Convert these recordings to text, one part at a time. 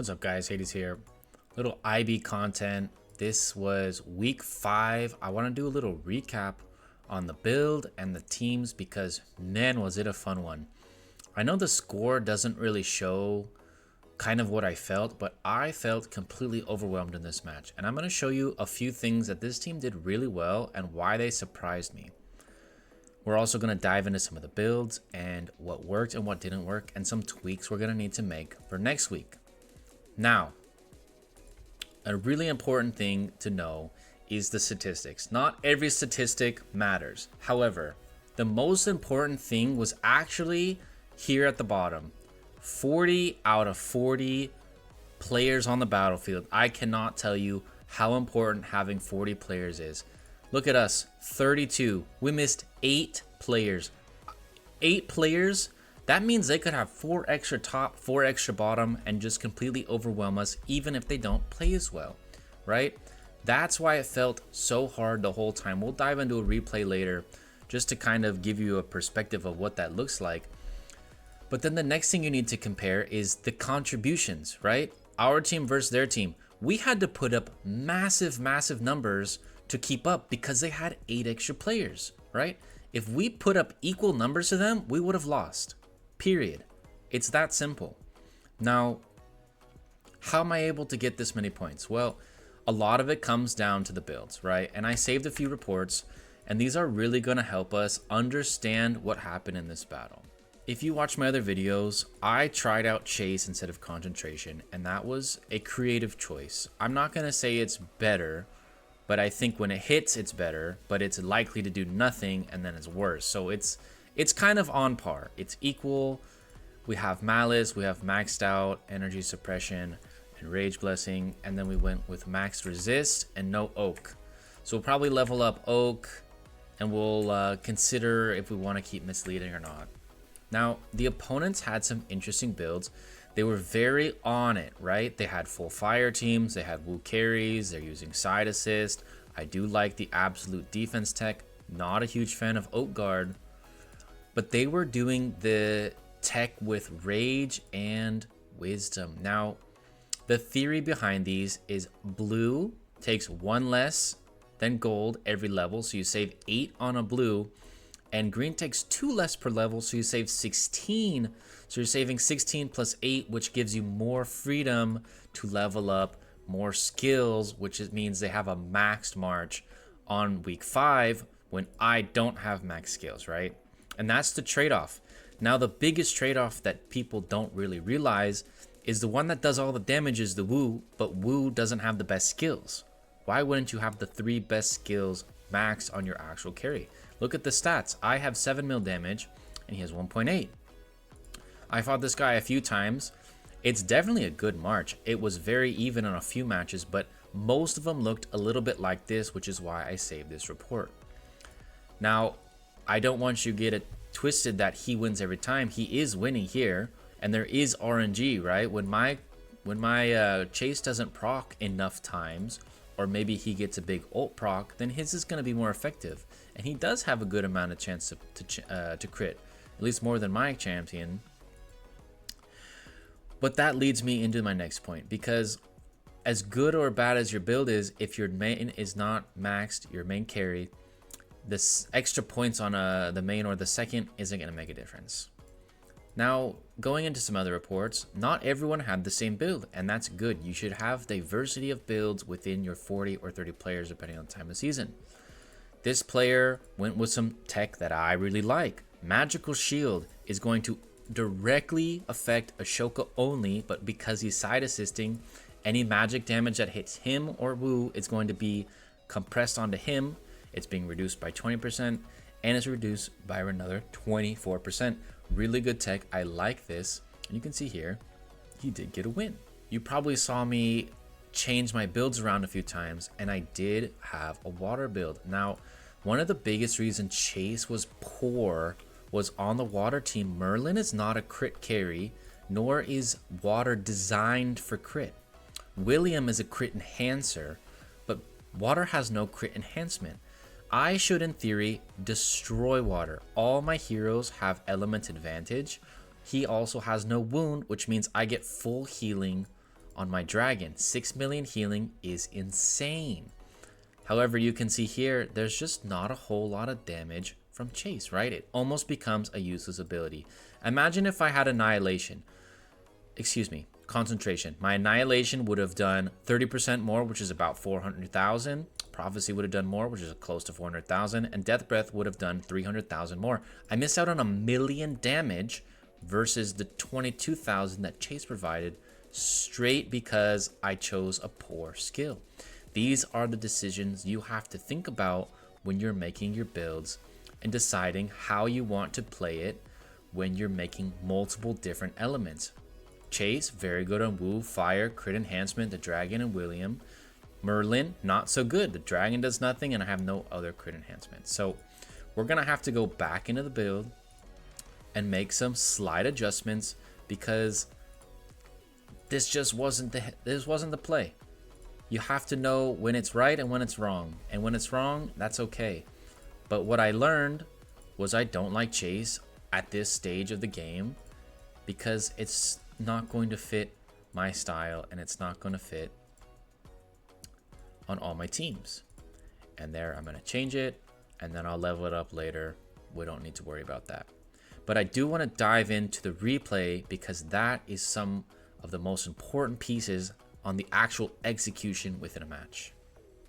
What's up, guys? Hades here. Little IB content. This was week 5. I want to do a little recap on the build and the teams because, man, was it a fun one. I know the score doesn't really show kind of what I felt, but I felt completely overwhelmed in this match. And I'm going to show you a few things that this team did really well and why they surprised me. We're also going to dive into some of the builds and what worked and what didn't work and some tweaks we're going to need to make for next week. Now, a really important thing to know is the statistics. Not every statistic matters. However, the most important thing was actually here at the bottom. 40 out of 40 players on the battlefield. I cannot tell you how important having 40 players is. Look at us, 32. We missed 8 players. 8 players? That means they could have 4 extra top, 4 extra bottom, and just completely overwhelm us even if they don't play as well, right? That's why it felt so hard the whole time. We'll dive into a replay later just to kind of give you a perspective of what that looks like. But then the next thing you need to compare is the contributions, right? Our team versus their team. We had to put up massive numbers to keep up because they had 8 extra players, right? If we put up equal numbers to them, we would have lost. Period. It's that simple. Now, how am I able to get this many points? Well, a lot of it comes down to the builds, right? And I saved a few reports, and these are really going to help us understand what happened in this battle. If you watch my other videos, I tried out chase instead of concentration, and that was a creative choice. I'm not going to say it's better, but I think when it hits, it's better, but it's likely to do nothing, and then it's worse. So it's kind of on par. It's equal. We have Malice, we have maxed out Energy Suppression and Rage Blessing, and then we went with maxed Resist and no Oak. So we'll probably level up Oak, and we'll consider if we want to keep Misleading or not. Now, the opponents had some interesting builds. They were very on it, right? They had full fire teams, they had Wu carries, they're using side assist. I do like the absolute defense tech. Not a huge fan of Oak Guard. But they were doing the tech with Rage and Wisdom. Now, the theory behind these is blue takes 1 less than gold every level, so you save 8 on a blue, and green takes 2 less per level, so you save 16. So you're saving 16 plus 8, which gives you more freedom to level up more skills, which means they have a maxed March on week 5 when I don't have max skills, right? And that's the trade-off. Now, the biggest trade-off that people don't really realize is the one that does all the damage is the Wu, but Wu doesn't have the best skills. Why wouldn't you have the 3 best skills maxed on your actual carry? Look at the stats. I have 7 mil damage, and he has 1.8. I fought this guy a few times. It's definitely a good March. It was very even on a few matches, but most of them looked a little bit like this, which is why I saved this report. Now, I don't want you to get it twisted that he wins every time. He is winning here, and there is RNG, right? When my chase doesn't proc enough times, or maybe he gets a big ult proc, then his is going to be more effective, and he does have a good amount of chance to crit, at least more than my champion. But that leads me into my next point, because as good or bad as your build is, if your main is not maxed, your main carry, this extra points on the main or the second isn't going to make a difference. Now, going into some other reports, not everyone had the same build, and that's good. You should have diversity of builds within your 40 or 30 players depending on the time of season. This player went with some tech that I really like. Magical Shield is going to directly affect Ashoka only, but because he's side assisting, any magic damage that hits him or Wu is going to be compressed onto him. It's being reduced by 20%, and it's reduced by another 24%. Really good tech. I like this. And you can see here, he did get a win. You probably saw me change my builds around a few times, and I did have a water build. Now, one of the biggest reasons Chase was poor was on the water team. Merlin is not a crit carry, nor is water designed for crit. William is a crit enhancer, but water has no crit enhancement. I should, in theory, destroy water. All my heroes have element advantage. He also has no wound, which means I get full healing on my dragon. 6 million healing is insane. However, you can see here, there's just not a whole lot of damage from Chase, right? It almost becomes a useless ability. Imagine if I had Annihilation. Excuse me, Concentration. My Annihilation would have done 30% more, which is about 400,000. Prophecy would have done more, which is close to 400,000. And Death Breath would have done 300,000 more. I missed out on 1 million damage versus the 22,000 that Chase provided, straight because I chose a poor skill. These are the decisions you have to think about when you're making your builds and deciding how you want to play it when you're making multiple different elements. Chase, very good on Woo, Fire, Crit Enhancement, the Dragon, and William. Merlin, not so good. The Dragon does nothing, and I have no other Crit Enhancement. So we're going to have to go back into the build and make some slight adjustments because this just wasn't the play. You have to know when it's right and when it's wrong. And when it's wrong, that's okay. But what I learned was I don't like Chase at this stage of the game because it's not going to fit my style and it's not going to fit on all my teams. And there, I'm going to change it and then I'll level it up later. We don't need to worry about that. But I do want to dive into the replay because that is some of the most important pieces on the actual execution within a match.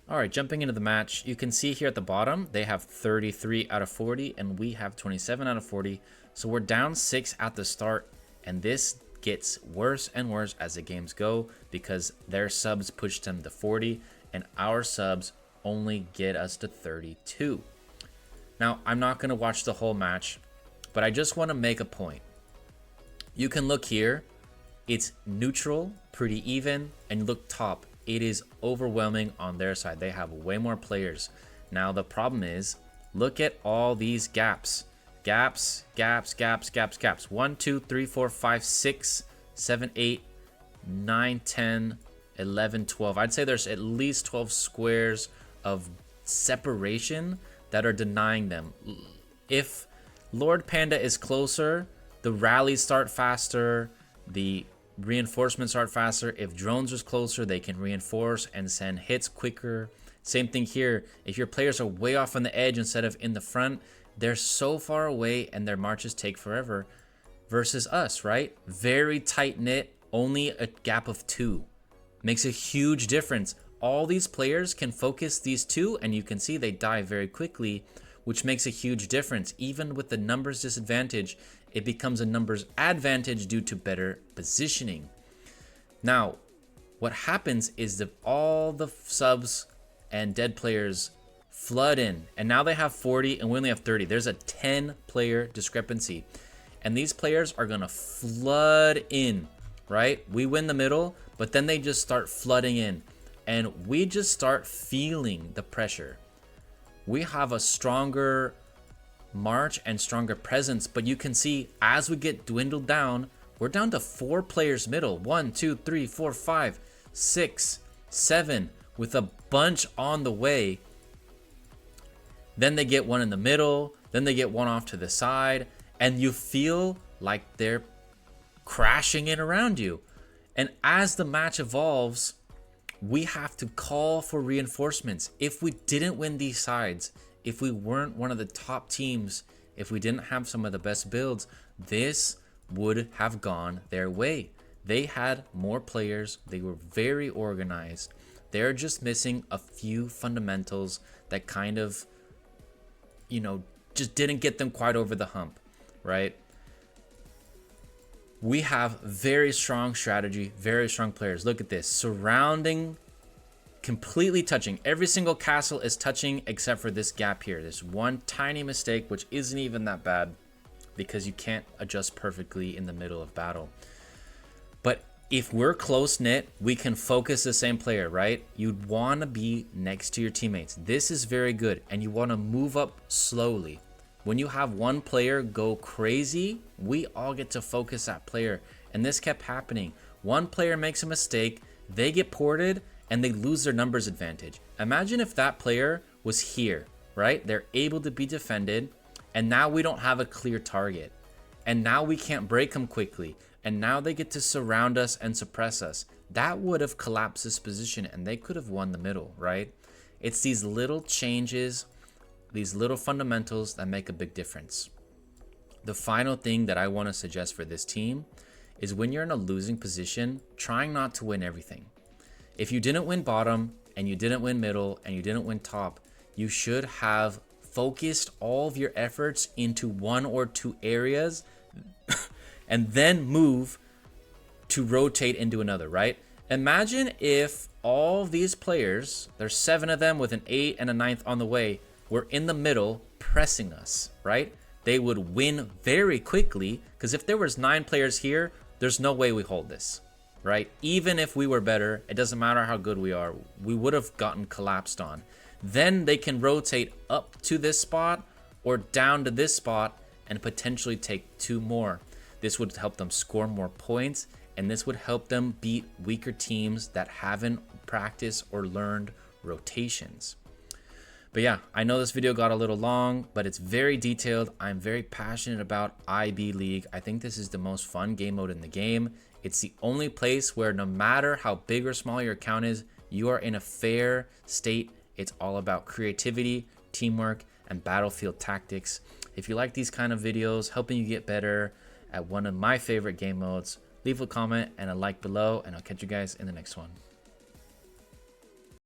All right, jumping into the match, you can see here at the bottom, they have 33 out of 40 and we have 27 out of 40. So we're down 6 at the start, and this gets worse and worse as the games go because their subs push them to 40 and our subs only get us to 32. Now, I'm not going to watch the whole match, but I just want to make a point. You can look here. It's neutral, pretty even, and look top. It is overwhelming on their side. They have way more players. Now, the problem is, look at all these gaps. Gaps. 1, 2, 3, 4, 5, 6, 7, 8, 9, 10, 11, 12. I'd say there's at least 12 squares of separation that are denying them. If Lord Panda is closer, the rallies start faster, the reinforcements start faster. If drones are closer, they can reinforce and send hits quicker. Same thing here. If your players are way off on the edge instead of in the front, they're so far away and their marches take forever versus us, right? Very tight knit, only a gap of 2. Makes a huge difference. All these players can focus these 2 and you can see they die very quickly, which makes a huge difference. Even with the numbers disadvantage, it becomes a numbers advantage due to better positioning. Now, what happens is that all the subs and dead players flood in, and now they have 40 and we only have 30. There's a 10 player discrepancy, and these players are gonna flood in, right? We win the middle, but then they just start flooding in, and we just start feeling the pressure. We have a stronger march and stronger presence, but you can see as we get dwindled down, we're down to 4 players middle. 1, 2, 3, 4, 5, 6, 7, with a bunch on the way. Then they get one in the middle, then they get one off to the side, and you feel like they're crashing in around you. And as the match evolves, we have to call for reinforcements. If we didn't win these sides, if we weren't one of the top teams, if we didn't have some of the best builds, this would have gone their way. They had more players. They were very organized. They're just missing a few fundamentals that kind of, just didn't get them quite over the hump, right? We have very strong strategy, very strong players. Look at this, surrounding, completely touching. Every single castle is touching except for this gap here. This one tiny mistake, which isn't even that bad because you can't adjust perfectly in the middle of battle. But if we're close knit, we can focus the same player, right? You'd want to be next to your teammates. This is very good, and you want to move up slowly. When you have one player go crazy, we all get to focus that player. And this kept happening. One player makes a mistake, they get ported, and they lose their numbers advantage. Imagine if that player was here, right? They're able to be defended, and now we don't have a clear target. And now we can't break them quickly. and now they get to surround us and suppress us. That would have collapsed this position and they could have won the middle, right? It's these little changes, these little fundamentals that make a big difference. The final thing that I want to suggest for this team is when you're in a losing position, trying not to win everything. If you didn't win bottom and you didn't win middle and you didn't win top, you should have focused all of your efforts into one or two areas and then move to rotate into another, right? Imagine if all these players, there's 7 of them with an 8 and a 9th on the way, were in the middle pressing us, right? They would win very quickly, because if there was 9 players here, there's no way we hold this, right? Even if we were better, it doesn't matter how good we are, we would have gotten collapsed on. Then they can rotate up to this spot or down to this spot and potentially take 2 more. This would help them score more points, and this would help them beat weaker teams that haven't practiced or learned rotations. But yeah, I know this video got a little long, but it's very detailed. I'm very passionate about IB League. I think this is the most fun game mode in the game. It's the only place where no matter how big or small your account is, you are in a fair state. It's all about creativity, teamwork, and battlefield tactics. If you like these kind of videos, helping you get better at one of my favorite game modes, leave a comment and a like below, and I'll catch you guys in the next one.